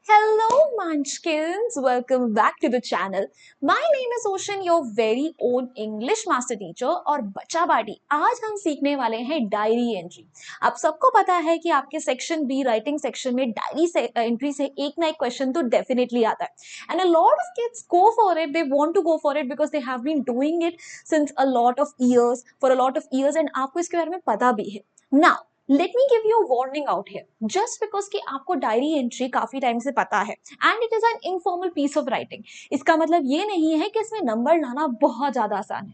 Hello Munchkins, welcome back to the channel. My name is Ocean, your very own English master teacher और बच्चा बाटी आज हम सीखने वाले हैं डायरी एंट्री। आप सबको पता है कि आपके सेक्शन बी राइटिंग सेक्शन में डायरी से एंट्री से एक ना एक क्वेश्चन तो डेफिनेटली आता है and a lot of kids go for it, they want to go for it because they have been doing it since a lot of years for a lot of years and आपको इसके बारे में पता भी है। Now let me give you warning out here just because कि आपको diary entry काफी टाइम से पता है and it is an informal piece of writing. इसका मतलब ये नहीं है कि इसमें नंबर लाना बहुत ज्यादा आसान है।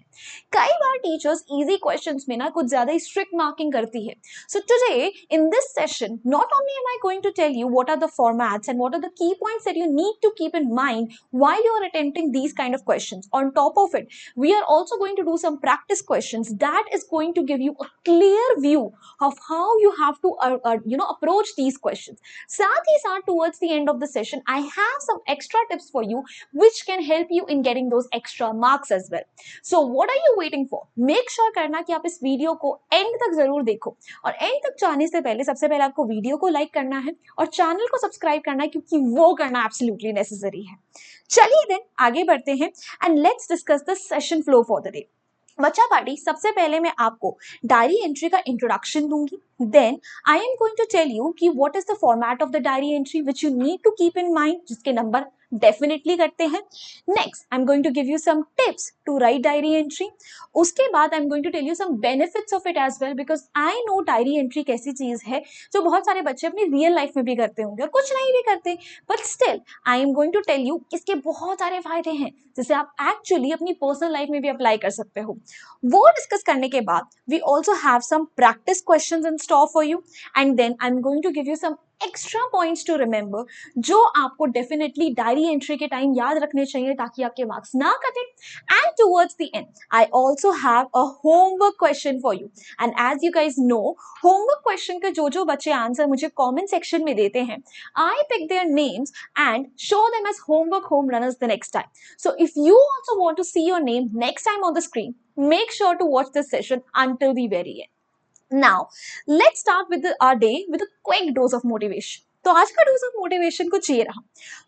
कई बार टीचर्स इजी क्वेश्चंस में ना कुछ ज्यादा ही स्ट्रिक्ट मार्किंग करती है। So today in this session not only am I going to tell you what are the formats and what are the key points that you need to keep in mind while you are attempting these kind of questions. On top of it, we are also going to do some practice questions that is going to give you a clear view of how you have to approach these questions. साथ ही साथ towards the end of the session I have some extra tips for you which can help you in getting those extra marks as well. So what are you waiting for? Make sure करना कि आप इस video को and तक जरूर देखो और and तक जाने से पहले सबसे पहले आपको वीडियो को लाइक करना है और चैनल को सब्सक्राइब करना है क्योंकि वो करना एब्सोल्युटली नेसेसरी है। चलिए देन आगे बढ़ते हैं and let's discuss the session flow for the day. बच्चा पार्टी सबसे पहले मैं आपको डायरी एंट्री का इंट्रोडक्शन दूंगी, then I am going to tell you कि what is the format of the diary entry which you need to keep in mind, जिसके number definitely करते हैं। Next I am going to give you some tips to write diary entry. उसके बाद I am going to tell you some benefits of it as well because I know diary entry कैसी चीज है जो बहुत सारे बच्चे अपनी रियल लाइफ में भी करते होंगे और कुछ नहीं भी करते, but still I am going to tell you इसके बहुत सारे फायदे हैं जिसे आप एक्चुअली अपनी पर्सनल लाइफ में भी अप्लाई कर सकते हो। वो डिस्कस करने के बाद we also have some practice questions in store for you and then I am going to give you some extra points to remember जो आपको डेफिनेटली डायरी एंट्री के टाइम याद रखने चाहिए ताकि आपके मार्क्स ना कटे। And towards the end I also have a homework question for you and as you guys know homework question के जो बच्चे आंसर मुझे कॉमेंट सेक्शन में देते हैं I pick their names and show them as homework home runners the next time. So if you also want to see your name next time on the screen, make sure to watch this session until the very end. Now, let's start with our day with a quick dose of motivation. तो आज का dose of motivation कुछ ये रहा,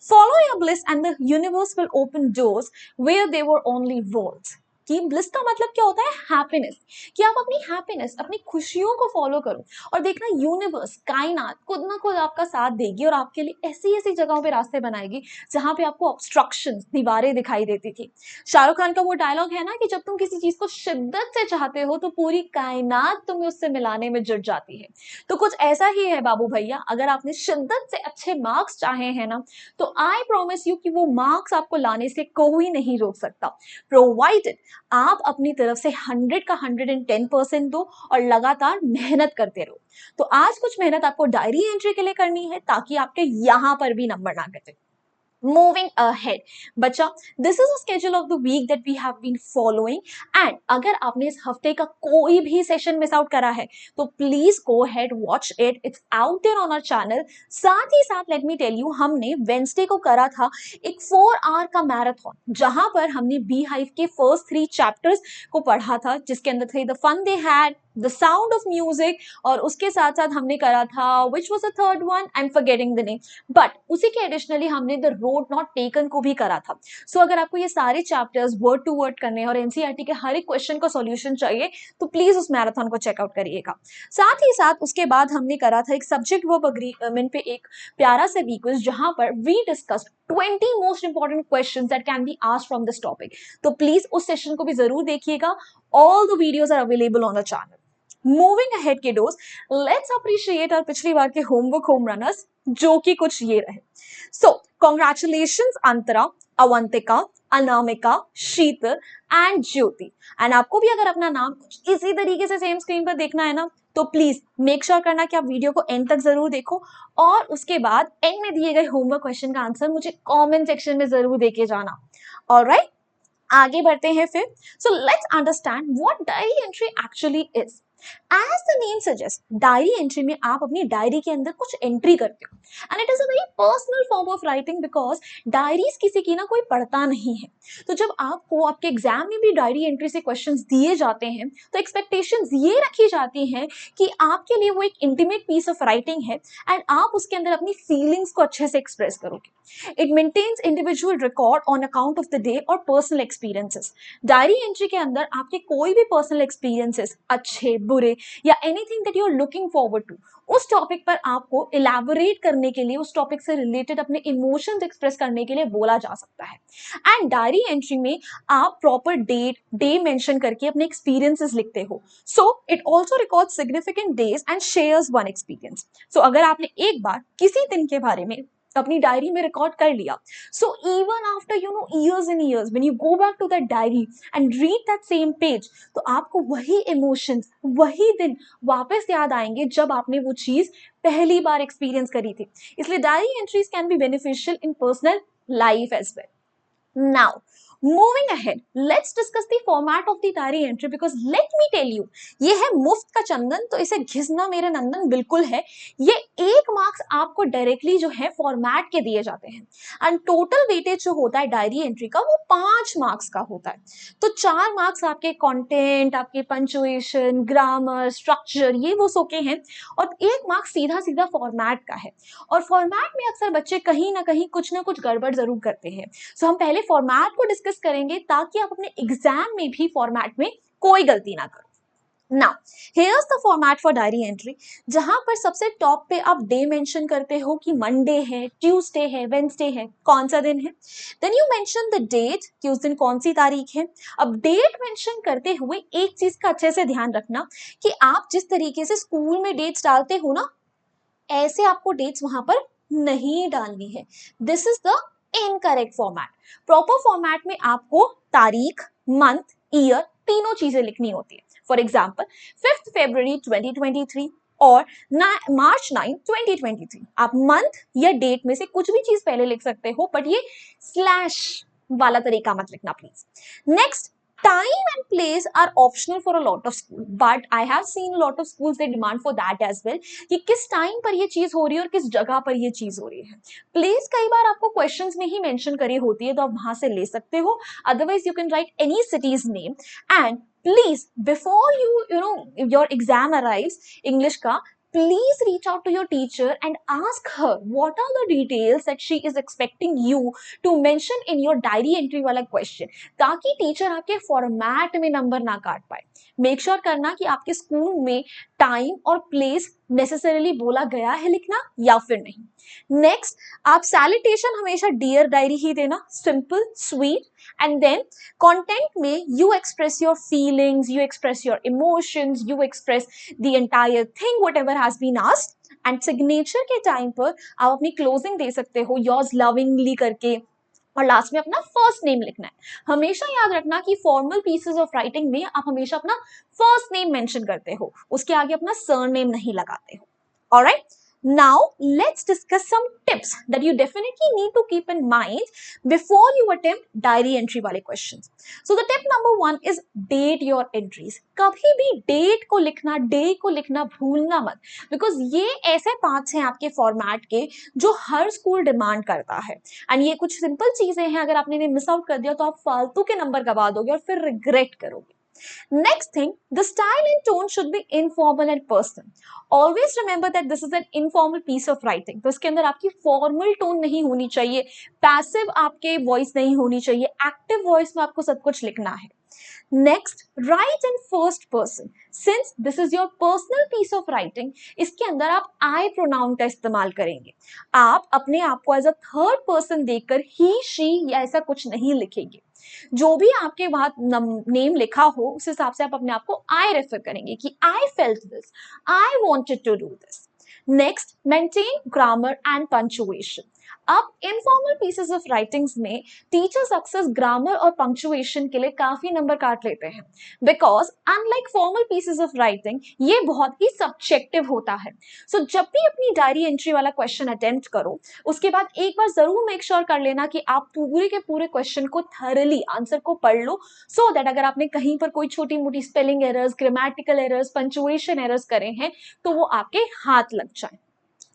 follow your bliss and the universe will open doors where there were only walls. कि bliss का मतलब क्या होता है? हैप्पीनेस। कि आप अपनी हैप्पीनेस, अपनी खुशियों को फॉलो करो और देखना यूनिवर्स, कायनात खुद ना खुद आपका साथ देगी और आपके लिए ऐसी ऐसी जगहों पे रास्ते बनाएगी जहां पे आपको ऑब्स्ट्रक्शंस, दीवारें दिखाई देती थी। शाहरुख खान का वो डायलॉग है ना कि जब तुम किसी चीज को शिद्दत से चाहते हो तो पूरी कायनात तुम्हें उससे मिलाने में जुट जाती है। तो कुछ ऐसा ही है बाबू भैया, अगर आपने शिद्दत से अच्छे मार्क्स चाहे हैं ना तो आई प्रॉमिस यू कि वो मार्क्स आपको लाने से कोई नहीं रोक सकता, प्रोवाइडेड आप अपनी तरफ से 100 का 110% दो और लगातार मेहनत करते रहो। तो आज कुछ मेहनत आपको डायरी एंट्री के लिए करनी है ताकि आपके यहां पर भी नंबर ना कटे। Moving ahead, बच्चा, this is a schedule of the week that we have been following and अगर आपने इस हफ्ते का कोई भी सेशन मिस आउट करा है तो please go ahead watch it, it's out there on our channel। साथ ही साथ let me tell you हमने वेंसडे को करा था एक 4 आवर का मैराथन जहां पर हमने बी हाइव के फर्स्ट 3 चैप्टर्स को पढ़ा था जिसके अंदर थे the fun they had, the sound of music और उसके साथ साथ हमने करा था which was the third one, I am forgetting the name, but उसी के एडिशनली हमने द रोड नॉट टेकन को भी करा था। सो अगर आपको ये सारे चैप्टर्स वर्ड टू वर्ड करने और एनसीईआरटी के हर एक क्वेश्चन का सॉल्यूशन चाहिए तो प्लीज उस मैराथन को चेकआउट करिएगा। साथ ही साथ उसके बाद हमने करा था एक सब्जेक्ट वर्ब अग्रीमेंट पे एक प्यारा सा वीक्वेस्ट जहां पर we discussed 20 most important questions that can be asked from this topic. तो प्लीज उस सेशन को भी जरूर देखिएगा, all the videos are available on the channel. Moving ahead के दोस्त, लेट्स अप्रिशिएट और पिछली बार के होमवर्क होम रनर्स जो कि कुछ ये रहे। सो congratulations Antara, Avantika, Anamika, Sheetal and Jyoti. And आपको भी अगर अपना नाम कुछ इसी तरीके से सेम स्क्रीन पर देखना है ना तो प्लीज मेक श्योर करना कि आप वीडियो को एंड तक जरूर देखो और उसके बाद एंड में दिए गए होमवर्क क्वेश्चन का आंसर मुझे कॉमेंट सेक्शन में जरूर देके जाना। ऑलराइट, आगे बढ़ते हैं फिर। So let's understand what diary entry actually is. As the name suggest, diary entry में आप अपनी डायरी के अंदर कुछ एंट्री करते हो and it is a very personal form of writing because diaries किसी की ना कोई पढ़ता नहीं है। तो जब आपको आपके एग्जाम में भी डायरी एंट्री से क्वेश्चंस दिए जाते हैं तो एक्सपेक्टेशंस ये रखी जाती हैं कि आपके लिए वो एक इंटीमेट पीस ऑफ राइटिंग है एंड आप उसके अंदर अपनी फीलिंग्स को अच्छे से एक्सप्रेस करोगे। It maintains individual record on account of the day और पर्सनल एक्सपीरियंसेस। डायरी एंट्री के अंदर आपके कोई भी पर्सनल एक्सपीरियंसेस, अच्छे बुरे या anything that you are looking forward to, उस टॉपिक पर आपको इलैबोरेट करने के लिए, उस टॉपिक से रिलेटेड अपने इमोशंस एक्सप्रेस करने के लिए बोला जा सकता है। एंड डायरी एंट्री में आप प्रॉपर डेट डे मेंशन करके अपने एक्सपीरियंसेस लिखते हो। So it also record significant days and shares one experience. So अगर आपने एक बार किसी दिन के बारे में अपनी डायरी में रिकॉर्ड कर लिया, so even after years and years when you go back to that diary and read that same page, तो आपको वही इमोशंस, वही दिन वापस याद आएंगे जब आपने वो चीज पहली बार एक्सपीरियंस करी थी। इसलिए diary entries can be beneficial in personal life as well. Now, moving ahead, let's discuss the format of the diary entry because let me tell you, ये है मुफ्त का चंदन, तो इसे घिसना मेरे नंदन बिल्कुल है। ये 1 मार्क्स आपको डायरेक्टली जो है फॉर्मेट के दिए जाते हैं एंड टोटल वेटेज जो होता है डायरी एंट्री का वो 5 मार्क्स का होता है। तो 4 मार्क्स आपके कंटेंट, आपके पंचुएशन, ग्रामर, स्ट्रक्चर, ये वो सो के हैं और 1 मार्क्स सीधा सीधा फॉर्मेट का है। और फॉर्मेट में अक्सर बच्चे कहीं ना कुछ गड़बड़ जरूर करते हैं। सो हम पहले फॉर्मेट को डिस्कस करेंगे ताकि आप अपने एग्जाम में भी फॉर्मेट में कोई गलती ना करो। Now here's the format for diary entry, जहां पर सबसे टॉप पे आप डे मेंशन करते हो कि मंडे है, ट्यूसडे है, वेंसडे है, कौन सा दिन है। Then you mention the date कि उस दिन कौन सी तारीख है। अब डेट मेंशन करते हुए एक चीज का अच्छे से ध्यान रखना कि आप जिस तरीके से स्कूल में डेट्स डालते हो ना, ऐसे आपको डेट्स वहां पर नहीं डालनी है। This is the incorrect format. Proper format में आपको तारीख, मंथ, ईयर तीनों चीजें लिखनी होती है। फॉर एग्जाम्पल 5 फरवरी 2023 और मार्च 9 2023, आप मंथ या डेट में से कुछ भी चीज पहले लिख सकते हो, बट ये स्लैश वाला तरीका मत लिखना please. Next, time and place are optional for a lot of school, but I have seen a lot of schools they demand for that as well कि किस टाइम पर ये चीज हो रही है और किस जगह पर ये चीज हो रही है। प्लेस कई बार आपको क्वेश्चंस में ही मेंशन करी होती है तो आप वहां से ले सकते हो, otherwise you can write any cities name. And please before you know your exam arrives English का, please reach out to your teacher and ask her what are the details that she is expecting you to mention in your diary entry वाला question, ताकि teacher आपके format में number ना काट पाए। Make sure करना कि आपके स्कूल में टाइम और प्लेस नेसेसरीली बोला गया है लिखना या फिर नहीं। नेक्स्ट, आप सैल्यूटेशन हमेशा डियर डायरी ही देना, simple sweet. And then content में you express your feelings, you express your emotions, you express the entire thing whatever has been asked। And signature के टाइम पर आप अपनी क्लोजिंग दे सकते हो योर्स लविंगली करके, और लास्ट में अपना फर्स्ट नेम लिखना है। हमेशा याद रखना कि फॉर्मल पीसेस ऑफ राइटिंग में आप हमेशा अपना फर्स्ट नेम मेंशन करते हो, उसके आगे अपना सरनेम नहीं लगाते हो। Alright, now let's discuss some tips that you definitely need to keep in mind before you attempt diary entry वाले questions. So the tip number 1 is date your entries. कभी भी डेट को लिखना, डे को लिखना भूलना मत, बिकॉज ये ऐसे पार्ट्स हैं आपके फॉर्मेट के जो हर स्कूल डिमांड करता है। एंड ये कुछ सिंपल चीजें हैं, अगर आपने मिस आउट कर दिया तो आप फालतू के नंबर गवा दोगे और फिर रिग्रेट करोगे। Next thing, the style and tone should be informal and personal. Always remember that this is an informal piece of writing. तो इसके अंदर आपकी formal tone नहीं होनी चाहिए, passive आपके voice नहीं होनी चाहिए, active voice में आपको सब कुछ लिखना है। Next, write in first person. Since this is your personal piece of writing, इसके अंदर आप I pronoun का इस्तेमाल करेंगे। आप अपने आप को एज अ थर्ड पर्सन देखकर ही, शी या ऐसा कुछ नहीं लिखेंगे। जो भी आपके वहां नेम लिखा हो उस हिसाब से आप अपने आप को आई रेफर करेंगे कि I felt this, I wanted to do this. Next, maintain grammar and punctuation. अब इनफॉर्मल पीसेस ऑफ राइटिंग्स में टीचर्स अक्सर ग्रामर और पंक्चुएशन के लिए काफी नंबर काट लेते हैं, because unlike formal pieces of writing ये बहुत ही सब्जेक्टिव होता है। सो जब भी अपनी डायरी एंट्री वाला क्वेश्चन अटेम्प्ट करो, उसके बाद एक बार जरूर मेक श्योर कर लेना कि आप पूरे के पूरे क्वेश्चन को थरली आंसर को पढ़ लो, सो दैट अगर आपने कहीं पर कोई छोटी मोटी spelling errors, grammatical errors, punctuation errors करे हैं तो वो आपके हाथ लग जाए।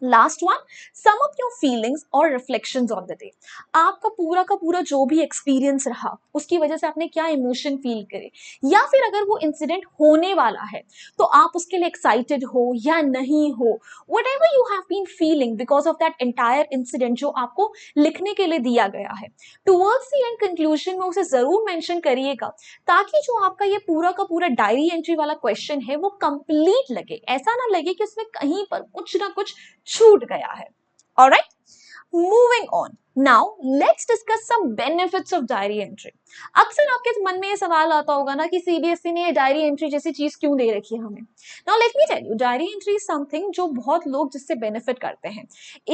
Last one, sum up your feelings और रिफ्लेक्शंस ऑन द डे। आपका पूरा का पूरा जो भी एक्सपीरियंस रहा, उसकी वजह से आपने क्या इमोशन फील करे, या फिर अगर वो इंसिडेंट होने वाला है तो आप उसके लिए एक्साइटेड हो या नहीं हो, whatever you have been feeling because of that entire incident जो आपको लिखने के लिए दिया गया है, टुवर्ड्स द एंड कंक्लूजन में उसे जरूर मेंशन करिएगा, ताकि जो आपका ये पूरा का पूरा डायरी एंट्री वाला क्वेश्चन है वो कंप्लीट लगे, ऐसा ना लगे कि उसमें कहीं पर कुछ ना कुछ छूट गया है। Alright, moving on. Now let's discuss some benefits of diary entry. अक्सर आपके मन में ये सवाल आता होगा ना कि सीबीएसई ने ये डायरी एंट्री जैसी चीज क्यों दे रखी है हमें। Now let me tell you, diary entry is something जो बहुत लोग जिससे बेनिफिट करते हैं।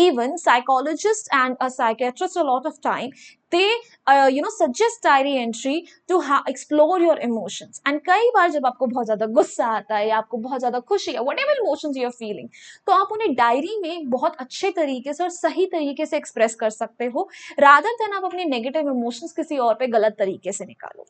Even psychologist and a psychiatrist a lot of time they suggest diary entry to explore your emotions. And कई बार जब आपको बहुत ज्यादा गुस्सा आता है या आपको बहुत ज्यादा खुशी है, whatever emotions you are feeling, तो आप उन्हें डायरी में बहुत अच्छे तरीके से और सही तरीके से एक्सप्रेस कर सकते हो, रादर देन आप अपने नेगेटिव इमोशंस किसी और पे गलत तरीके से निकालो।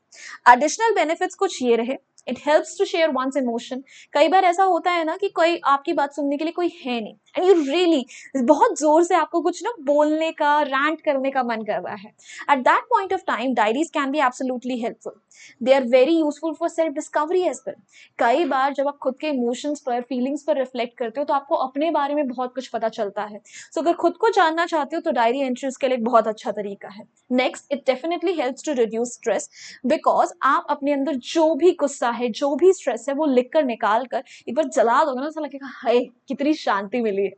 एडिशनल बेनिफिट्स कुछ ये रहे, it helps to share one's emotion. कई बार ऐसा होता है ना कि कोई आपकी बात सुनने के लिए कोई है नहीं, एंड यू रियली बहुत जोर से आपको कुछ ना बोलने का, रैंट करने का मन कर रहा है। At that point of time, diaries can be absolutely helpful. They are very useful for self discovery as well. कई बार जब आप खुद के इमोशंस पर, फीलिंग्स पर रिफ्लेक्ट करते हो तो आपको अपने बारे में बहुत कुछ पता चलता है। सो अगर खुद को जानना चाहते हो तो डायरी एंट्री उसके लिए एक बहुत अच्छा तरीका है। Next, it definitely helps to reduce stress, because आप अपने अंदर जो भी गुस्सा है, जो भी स्ट्रेस है, वो लिख कर निकाल कर एक बार जला दोगे ना, ऐसा लगेगा हाय कितनी शांति मिली है।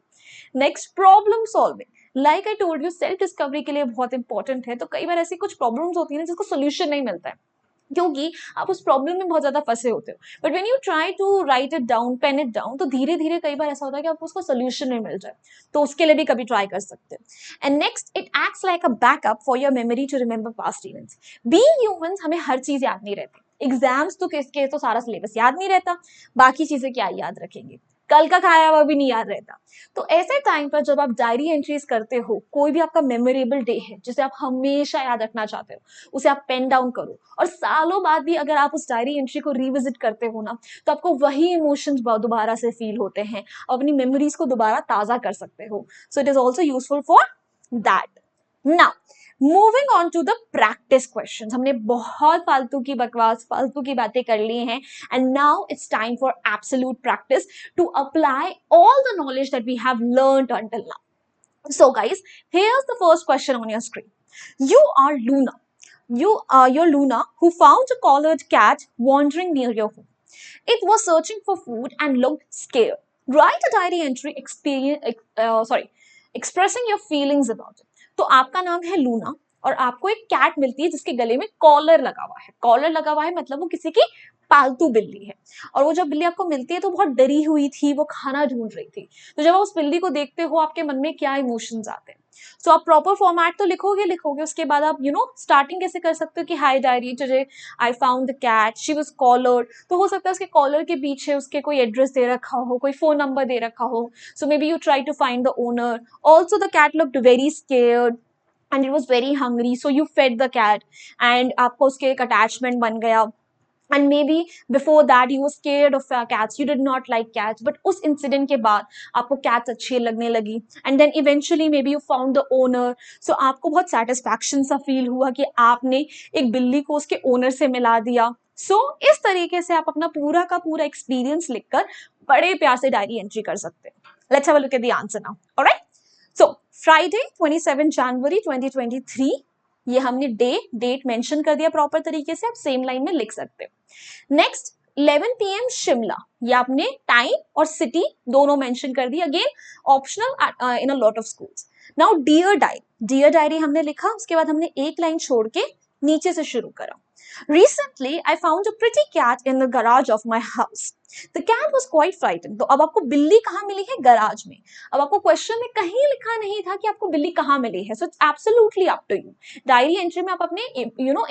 Next, problem solving. Like I told you, self discovery के लिए बहुत इंपॉर्टेंट है। तो कई बार ऐसी कुछ प्रॉब्लम्स होती है ना जिसको सोल्यूशन नहीं मिलता है, क्योंकि आप उस प्रॉब्लम में बहुत ज्यादा फंसे होते हो। But when you try to write it down, pen it down, तो धीरे धीरे कई बार ऐसा होता है कि आपको उसको सोल्यूशन नहीं मिल जाए, तो उसके लिए भी कभी ट्राई कर सकते हो। And next, it acts like a backup for your memory to remember past events. Being humans, हमें हर चीज याद नहीं रहती। एग्जाम्स तो किसके, तो सारा सिलेबस याद नहीं रहता, बाकी चीजें क्या याद रखेंगे, कल का खाया हुआ भी नहीं याद रहता। तो ऐसे टाइम पर जब आप डायरी एंट्रीज करते हो, कोई भी आपका मेमोरेबल डे है जिसे आप हमेशा याद रखना चाहते हो, उसे आप पेन डाउन करो, और सालों बाद भी अगर आप उस डायरी एंट्री को रिविजिट करते हो ना, तो आपको वही इमोशंस दोबारा से फील होते हैं, अपनी मेमोरीज को दोबारा ताजा कर सकते हो। So it is also useful for that. Now moving on to the practice question. हमने बहुत फालतू की बकवास, फालतू की बातें कर ली हैं, and now it's time for absolute practice to apply all the knowledge that we have learned until now. So guys, here's the first question on your screen. You are Luna. You're Luna who found a collared cat wandering near your home. It was searching for food and looked scared. Write a diary entry expressing your feelings about it. तो आपका नाम है Luna और आपको एक cat मिलती है जिसके गले में कॉलर लगा हुआ है। कॉलर लगा हुआ है मतलब वो किसी की पालतू बिल्ली है, और वो जब बिल्ली आपको मिलती है तो बहुत डरी हुई थी, वो खाना ढूंढ रही थी। तो जब आप उस बिल्ली को देखते हो, आपके मन में क्या इमोशंस आते हैं? सो आप प्रॉपर फॉर्मेट तो लिखोगे, उसके बाद आप स्टार्टिंग कैसे कर सकते हो कि hi diary, today I found the cat, she was collared. तो हो सकता है उसके कॉलर के पीछे उसके कोई एड्रेस दे रखा हो, कोई फोन नंबर दे रखा हो। So maybe you try to find the owner. Also the cat looked very scared and it was very hungry, so you fed the cat and आपको उसके एक attachment बन गया। And maybe before that you were scared of cats, you did not like cats, but उस incident के बाद आपको cats अच्छे लगने लगी, and then eventually maybe you found the owner, so आपको बहुत satisfaction सा feel हुआ कि आपने एक बिल्ली को उसके owner से मिला दिया। So इस तरीके से आप अपना पूरा का पूरा experience लिखकर बड़े प्यार से डायरी एंट्री कर सकते हैं। Let's have a look at the answer now. Alright? So Friday 27 जनवरी 2023, ये हमने डेट मेंशन कर दिया प्रॉपर तरीके से, आप सेम लाइन में लिख सकते हो। नेक्स्ट 11 PM शिमला, ये आपने टाइम और सिटी दोनों मेंशन कर दी, again optional in a lot of schools. Now dear diary हमने लिखा, उसके बाद हमने एक लाइन छोड़ के नीचे से शुरू करा। Recently, I found a pretty cat in the garage of my house. The cat was quite frightened. तो अब आपको बिल्ली कहाँ मिली है? गराज में. अब आपको क्वेश्चन में कहीं लिखा नहीं था कि आपको बिल्ली कहाँ मिली है. So it's absolutely up to you. Diary entry में आप अपने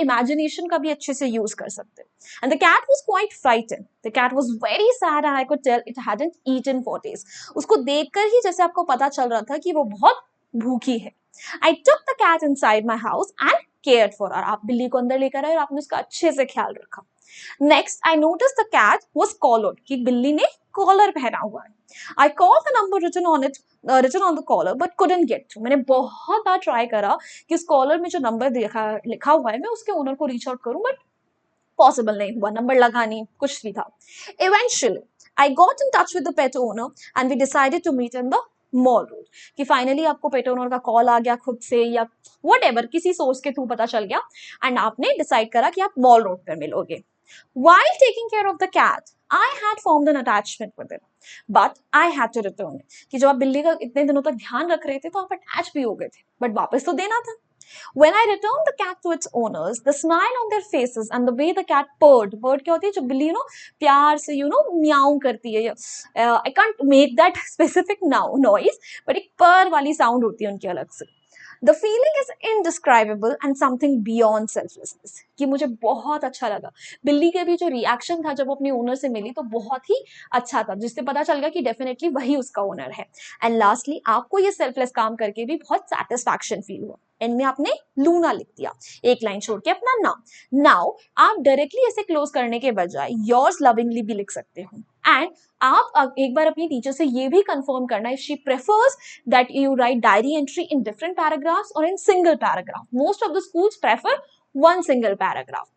इमेजिनेशन का भी अच्छे से यूज कर सकते हो. And the cat was quite frightened. The cat was very sad and I could tell it hadn't eaten for days. उसको देखकर ही जैसे आपको पता चल रहा था कि वो बहुत भूखी है. I took the cat inside my house and cared for her. आप बिल्ली को अंदर लेकर आए और आपने उसका अच्छे से ख्याल रखा. Next, I noticed the cat was collared. कि बिल्ली ने कॉलर पहना हुआ है. I called the number written on the collar, but couldn't get through. मैंने बहुत बार ट्राई करा कि उस कॉलर में जो नंबर लिखा हुआ है मैं उसके ओनर को रीच आउट करूं, बट पॉसिबल नहीं हुआ. नंबर लगा नहीं, कुछ भी था. Eventually, I got in touch with the pet owner and we decided to meet in the mall road. कि फाइनली आपको पेट ओनर का कॉल आ गया खुद से या व्हाटएवर किसी सोर्स के थ्रू पता चल गया एंड आपने डिसाइड करा कि आप मॉल रोड पर मिलोगे. While taking care of the cat, I had formed an attachment with it, but I had to return it. कि जब आप बिल्ली का इतने दिनों तक ध्यान रख रहे थे तो आप अटैच भी हो गए थे, बट वापस तो देना था. When I returned the cat to its owners, the smile on their faces and the way the cat purred क्या होती है जो बिल्ली प्यार से म्याऊ करती है. I can't make that specific noise, but एक पर वाली साउंड होती है उनकी अलग से. The feeling is indescribable and something beyond selflessness. कि मुझे बहुत अच्छा लगा. बिल्ली के भी जो रिएक्शन था जब वो अपने ओनर से मिली तो बहुत ही अच्छा था, जिससे पता चल गया कि डेफिनेटली वही उसका ओनर है. एंड लास्टली आपको ये सेल्फलेस काम करके भी बहुत सेटिस्फैक्शन फील हुआ. एंड में आपने लूना लिख दिया, एक लाइन छोड़ के अपना नाम. नाउ आप डायरेक्टली ऐसे क्लोज करने के बजाय योर्स लविंगली भी लिख सकते हो. एंड आप एक बार अपनी टीचर से ये भी कंफर्म करना if she prefers that you write diary entry in different paragraphs और in single paragraph. Most of the schools prefer one single paragraph.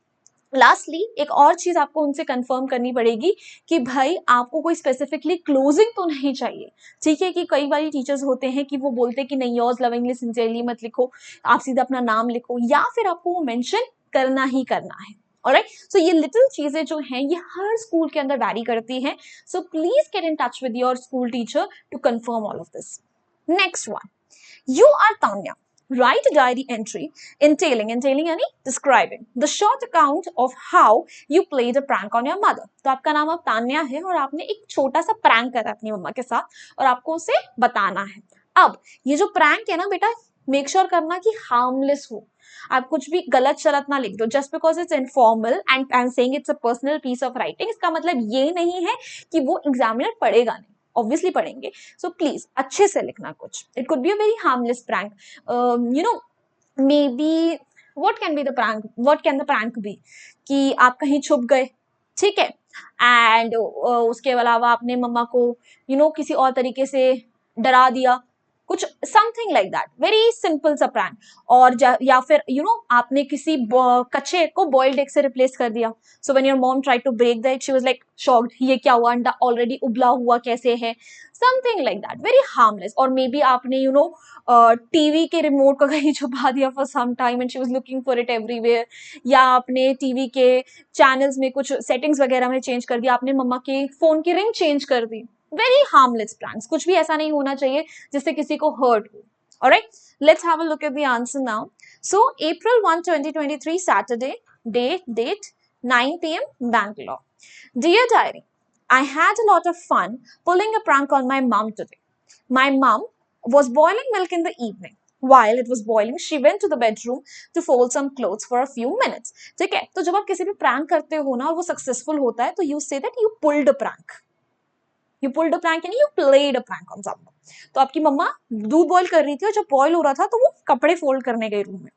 Lastly एक और चीज आपको उनसे कंफर्म करनी पड़ेगी कि भाई आपको कोई स्पेसिफिकली क्लोजिंग तो नहीं चाहिए. ठीक है, कि कई बार टीचर्स होते हैं कि वो बोलते हैं कि नहीं योर्स लविंगली सिंसियरली मत लिखो, आप सीधा अपना नाम लिखो, या फिर आपको वो मेंशन करना ही करना है. ऑलराइट, सो ये लिटिल चीजें जो हैं ये हर स्कूल के अंदर वैरी करती हैं. So please get in touch with your school teacher to confirm all of this. Next one, you are Tanya. Write a diary entry entailing यानी describing the short account of how you played a prank on your mother. तो आपका नाम अब तान्या है और आपने एक छोटा सा प्रैंक करा अपनी मम्मा के साथ और आपको उसे बताना है. अब ये जो प्रैंक है ना बेटा, मेक श्योर करना कि हार्मलेस हो. आप कुछ भी गलत शलत ना लिख दो. Just because it's informal and I am saying it's a personal piece of writing, इसका मतलब ये नहीं है कि वो एग्जामिनर पढ़ेगा नहीं. ऑब्वियसली पढ़ेंगे. सो प्लीज अच्छे से लिखना कुछ. It could be a very harmless prank. Maybe what can the prank be कि आप कहीं छुप गए, ठीक है, एंड उसके अलावा आपने मम्मा को किसी और तरीके से डरा दिया, कुछ something like that. Very simple सा प्रैंक. और या फिर आपने किसी कच्चे को बॉइल्ड एग से रिप्लेस कर दिया. So when your mom tried to break that she was like shocked, ये क्या हुआ, अंडा ऑलरेडी उबला हुआ कैसे है, something like that. Very harmless. और मे बी आपने टीवी के रिमोट को कहीं छुपा दिया for some time and she was looking for it everywhere, या आपने टीवी के चैनल्स में कुछ सेटिंग्स वगैरह में चेंज कर दिया, आपने मम्मा के फोन की रिंग चेंज कर दी. Very harmless pranks. कुछ भी ऐसा नहीं होना चाहिए जिससे किसी को हर्ट हो. Alright, let's have a look at the answer now. So, April 1, 2023, Saturday, date 9 p.m. Bangalore. Dear Diary, I had a lot of fun pulling a prank on my mom today. My mom was boiling milk in the evening. While it was boiling, she went to the bedroom to fold some clothes for a few minutes. ठीक है, तो जब आप किसी भी prank करते हो ना और वो successful होता है तो you say that you pulled a prank. You pulled a prank यानी you played a prank on someone. तो आपकी मम्मा दूध बॉईल कर रही थी और जब बॉईल हो रहा था तो वो कपड़े फोल्ड करने गई रूम में.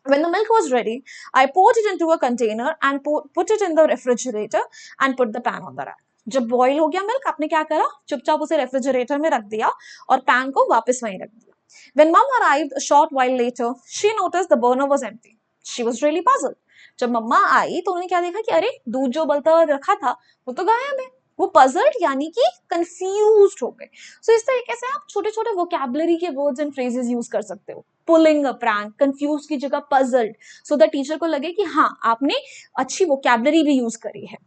When the milk was ready, I poured it into a container and put it in the refrigerator and put the pan on the rack. जब बॉईल हो गया मिल्क, आपने क्या करा, चुपचाप उसे रेफ्रिजरेटर में रख दिया और पैन को वापस वहीं रख दिया. When mom arrived a short while later, she noticed the burner was empty. She was really puzzled. जब मम्मा आई तो उन्होंने क्या देखा कि अरे दूध जो उबलता हुआ रखा था वो तो गायब है. वो puzzled यानी कि confused हो गए. So इस तरीके से आप छोटे छोटे vocabulary के words and phrases use कर सकते हो. Pulling a prank, confused की जगह puzzled, so that teacher को लगे कि हाँ आपने अच्छी vocabulary भी use करी है.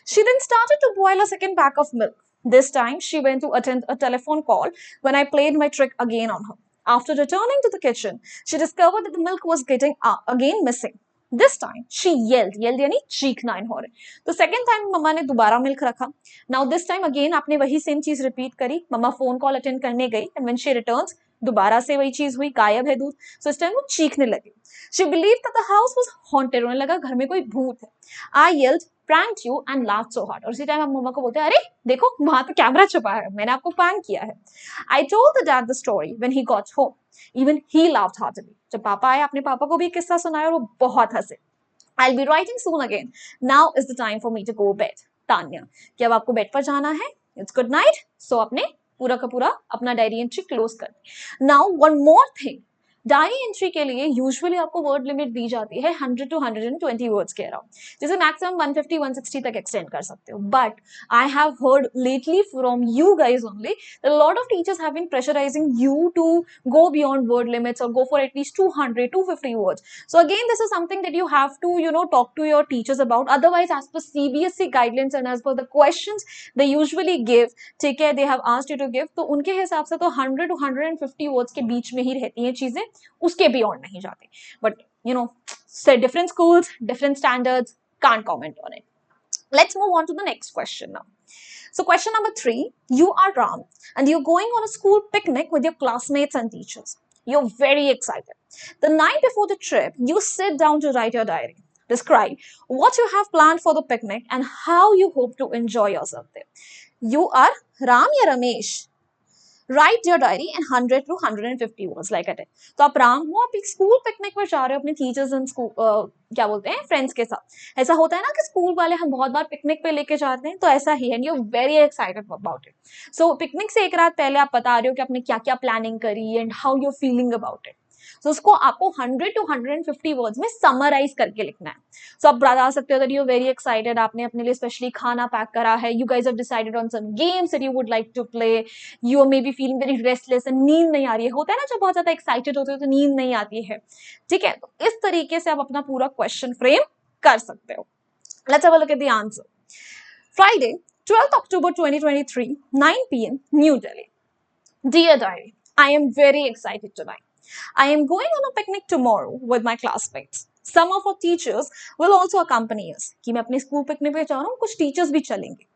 She then started to boil a second pack of milk. This time she went to attend a telephone call when I played my trick again on her. After returning to the kitchen, she discovered that the milk was getting again missing. This time she yelled यानी चीखना in horror. तो second time मम्मा ने दोबारा milk रखा। Now this time again आपने वही same चीज रिपीट करी। मम्मा फोन कॉल अटेंड करने गई एंड व्हेन शी रिटर्न्स दोबारा से वही चीज हुई, गायब है दूध। सो इस टाइम वो चीखने लगी। She believed that the house was haunted, उन्हें लगा घर में कोई भूत है। I yelled pranked you and laughed so hard. और उसी टाइम आप मम्मा को बोलते हैं अरे देखो वहां तो कैमरा छुपा है, मैंने आपको प्रैंक किया है। I told the dad the story when he got home, even he laughed heartily. जब पापा आए अपने पापा को भी किस्सा सुनाया और वो बहुत हंसे। I'll be writing soon again. Now is the time for me to go bed. Tanya, कि अब आपको बेड पर जाना है, इट्स गुड नाइट। सो आपने पूरा का पूरा अपना डायरी एंट्री क्लोज कर दी। Now one more thing, diary entry के लिए यूजुअली आपको वर्ड लिमिट दी जाती है 100 to 120 वर्ड्स के अराउंड, जैसे मैक्सिमम 150 160 तक एक्सटेंड कर सकते हो। But I have heard lately from you guys only that a lot of teachers have been pressurizing you to go beyond word limits or go for at least 200 250 words. So again this is something that you have to talk to your teachers about. Otherwise as per CBSE guidelines and as per the questions they usually give, ठीक है, they have asked you to give, तो उनके हिसाब से तो 100 to 150 words के बीच में ही रहती हैं चीजें, उसके बियॉन्ड नहीं जाती। But say different schools, different standards, can't comment on it. Let's move on to the next question now. So question number 3, you are Ram and you're going on a school picnic with your classmates and teachers. You're very excited. The night before the trip, you sit down to write your diary. Describe what you have planned for the picnic and how you hope to enjoy yourself there. You are Ram या Ramesh? Write your diary in 100 to 150 words like eight. तो आप राम हो, आप एक school picnic पर जा रहे हो अपने टीचर्स एंड स्कूल क्या बोलते हैं फ्रेंड्स के साथ। ऐसा होता है ना कि स्कूल वाले हम बहुत बार पिकनिक पे लेके जाते हैं, तो ऐसा ही है, you are very excited about it. So picnic से एक रात पहले आप बता रहे हो कि आपने क्या क्या प्लानिंग करी and how you feeling about it. तो उसको आपको 100 to 150 वर्ड्स में समराइज करके लिखना है। सो आप बता सकते हो that you are very excited, आपने अपने लिए स्पेशली खाना पैक करा है, you guys have decided on some games that you would like to play, you are maybe feeling very restless and नींद नहीं आ रही है। होता है ना जब बहुत ज्यादा एक्साइटेड होते हो तो नींद नहीं आती है, ठीक है। तो इस तरीके से आप अपना पूरा क्वेश्चन फ्रेम कर सकते हो। Let's have a look at the answer. Friday 12th October 2023 9 p.m. New Delhi. Dear diary, I am very excited tonight. I am going on a picnic tomorrow with my classmates. Some of our teachers will also accompany us. कि मैं अपने school picnic पे जा रहा हूँ, कुछ teachers भी चलेंगे।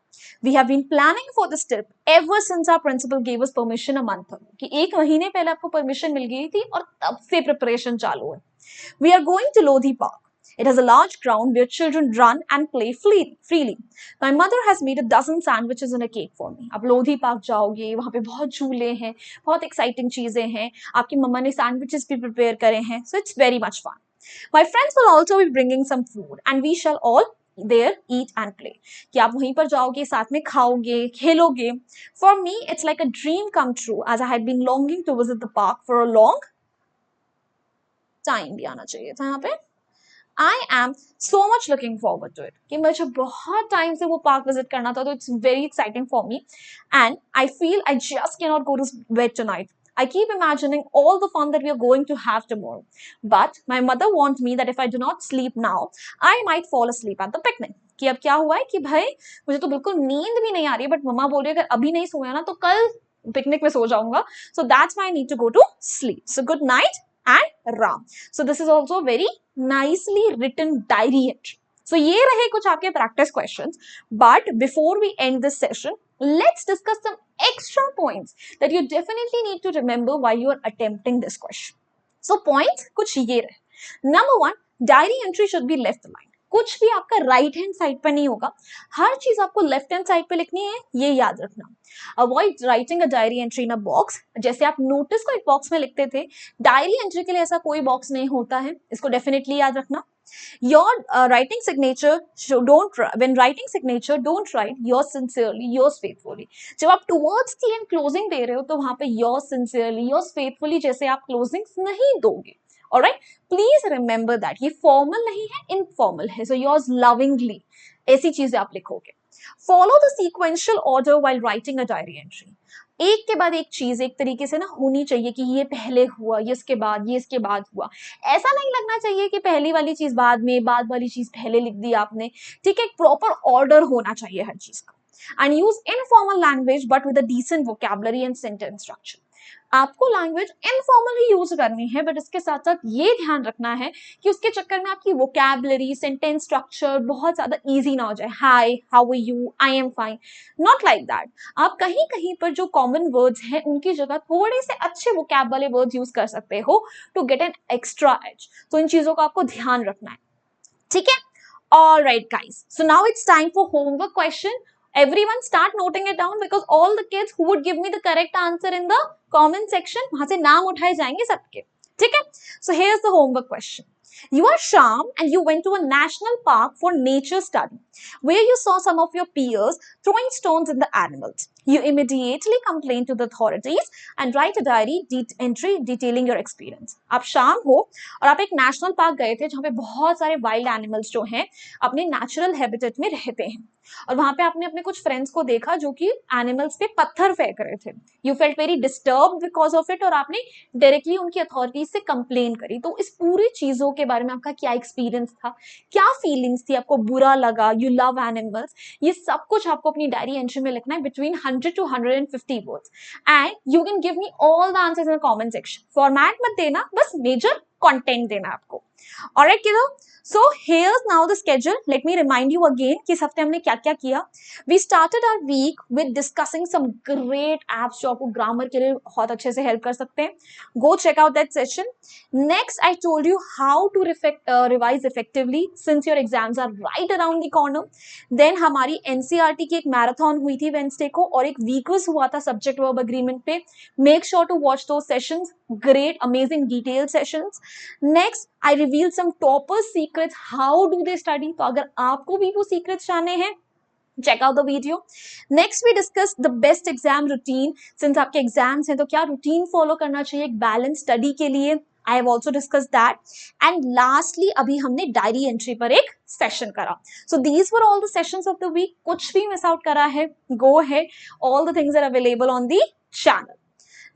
We have been planning for this trip ever since our principal gave us permission a month ago. कि एक महीने पहले आपको परमिशन मिल गई थी और तब से प्रिपरेशन चालू है। We are going to Lodhi Park. It has a large ground where children run and play freely. My mother has made a dozen sandwiches and a cake for me. आप Lodhi park जाओगे, वहाँ पे बहुत झूले हैं, बहुत एक्साइटिंग चीजें हैं, आपकी मम्मा ने सैंडविचेस भी प्रिपेयर करे हैं, so it's very much fun. My friends will also be bringing some food and we shall all there eat and play. कि आप वहीं पर जाओगे, साथ में खाओगे, खेलोगे. For me, it's like a dream come true as I had been longing to visit the park for a long time. भी आना चाहिए था यहाँ पे। I am so much looking forward to it. कि मुझे बहुत टाइम से वो पार्क विजिट करना था, तो it's very exciting for me and I feel I just cannot go to bed tonight. I keep imagining all the fun that we are going to have tomorrow. But my mother warned me that if I do not sleep now, I might fall asleep at the picnic. कि अब क्या हुआ है कि भाई मुझे तो बिल्कुल नींद भी नहीं आ रही है, बट मम्मा बोल रही है अगर अभी नहीं सोया ना तो कल पिकनिक में सो जाऊंगा. So that's why I need to go to sleep. So good night and Ram. So this is also very nicely written diary entry. So ये रहे कुछ आपके practice questions. But before we end this session, let's discuss some extra points that you definitely need to remember while you are attempting this question. So points कुछ ये रहे. Number one, diary entry should be left aligned. कुछ भी आपका right hand side पर नहीं होगा, हर चीज आपको लेफ्ट हैंड साइड पे लिखनी है, ये याद रखना. Avoid writing a diary entry in a box. जैसे आप नोटिस को एक बॉक्स में लिखते थे, डायरी एंट्री के लिए ऐसा कोई बॉक्स नहीं होता है, इसको डेफिनेटली याद रखना. Your writing signature, when writing signature, don't write yours sincerely, yours faithfully. जब आप towards the end closing दे रहे हो तो वहां पे yours sincerely, yours faithfully जैसे आप closings नहीं दोगे. Alright, please remember that ये formal नहीं है, informal है. So yours lovingly, ऐसी चीजें आप लिखोगे. Follow the sequential order while writing a diary entry. एक के बाद एक चीज एक तरीके से ना होनी चाहिए कि ये पहले हुआ, ये इसके बाद हुआ. ऐसा नहीं लगना चाहिए कि पहली वाली चीज बाद में, बाद वाली चीज पहले लिख दी आपने. ठीक है, एक प्रॉपर ऑर्डर होना चाहिए हर चीज का. And use informal language but with a decent vocabulary and sentence structure. आपको लैंग्वेज इनफॉर्मली यूज करनी है, बट इसके साथ साथ ये ध्यान रखना है कि उसके चक्कर में आपकी वोकैबुलरी, सेंटेंस स्ट्रक्चर बहुत ज्यादा इजी ना हो जाए. Hi, how are you, I am fine, not like that. आप कहीं कहीं पर जो कॉमन वर्ड्स हैं उनकी जगह थोड़े से अच्छे वोकैब वाले वर्ड्स यूज कर सकते हो to get an extra edge. तो इन चीजों का आपको ध्यान रखना है. ठीक है? All right, guys. So now it's time for homework question. Everyone start noting it down because all the kids who would give me the correct answer in the comment section, वहां से नाम उठाए जाएंगे सबके. ठीक है? So here's the homework question. You are Sham and you went to a national park for nature study, where you saw some of your peers throwing stones at the animals. You immediately complained to the authorities and write a diary entry detailing your experience. आप शाम हो और आप एक national park गए थे जहाँ पे बहुत सारे वाइल्ड एनिमल्स जो हैं अपने नेचुरल हैबिटेट में रहते हैं, और वहां पे आपने अपने कुछ फ्रेंड्स को देखा जो कि एनिमल्स पे पत्थर फेंक रहे थे. You felt very disturb because of it और आपने डायरेक्टली उनकी अथॉरिटीज से कंप्लेन करी. तो इस पूरी चीजों के बारे में आपका क्या एक्सपीरियंस था, क्या फीलिंग्स थी, आपको बुरा लगा, यू लव एनिमल्स, ये सब कुछ आपको अपनी डायरी एंट्री में लिखना है between 100 to 150 words. And you can give me all the answers in the comment section. Format मत देना, बस मेजर कंटेंट देना आपको. ऑलराइट किधर? So here's now the schedule. Let me remind you again कि इस हफ्ते हमने क्या क्या किया. We started our week with discussing some great apps जो आपको ग्रामर के लिए बहुत अच्छे से हेल्प कर सकते हैं. Go check out that session. Next, I told you how to revise effectively since your exams are right around the corner. Then हमारी NCERT की एक मैराथन हुई थी Wednesday को, और एक वीकर्स हुआ था सब्जेक्ट वर्ब अग्रीमेंट पे. Make sure to watch those sessions. Great, amazing, detailed sessions. Next, I revealed some toppers secrets. How do they study? तो अगर आपको भी वो secrets जानने हैं, check out the video. Next, we discussed the best exam routine. Since आपके exams हैं तो क्या routine follow करना चाहिए एक balance study के लिए. I have also discussed that. And lastly, अभी हमने diary entry पर एक session करा. So these were all the sessions of the week. कुछ भी miss out करा है, go ahead. All the things are available on the channel.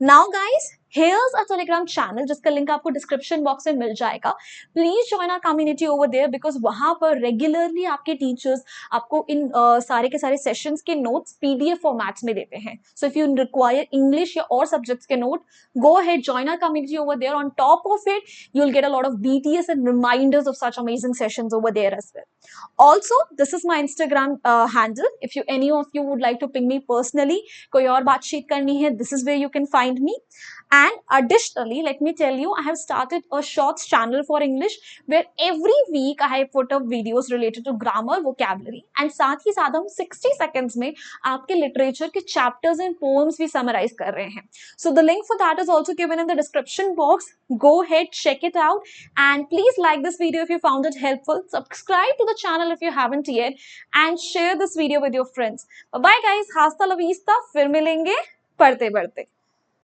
Now guys, here's a Telegram channel जिसका लिंक आपको description box में मिल जाएगा. Please join our community over there because वहां पर रेगुलरली आपके टीचर्स आपको इन सारे के सारे सेशंस के नोट्स पीडीएफ फॉर्मेट्स में देते हैं. So if you require English या और सब्जेक्ट्स के note, go ahead, join our community over there. On top of it you will get a lot of BTS and reminders of such amazing sessions over there as well. Also, this is my Instagram handle. If you any of you would like to ping me personally, कोई और बातचीत करनी है, this is where you can find me. And additionally, let me tell you, I have started a shorts channel for English where every week I have put up videos related to grammar, vocabulary, and साथ ही साथ हम 60 seconds में आपके literature के chapters and poems भी summarize कर रहे हैं. So the link for that is also given in the description box. Go ahead, check it out, and please like this video if you found it helpful. Subscribe to the channel if you haven't yet, and share this video with your friends. Bye bye guys, hasta la vista. फिर मिलेंगे पढ़ते पढ़ते.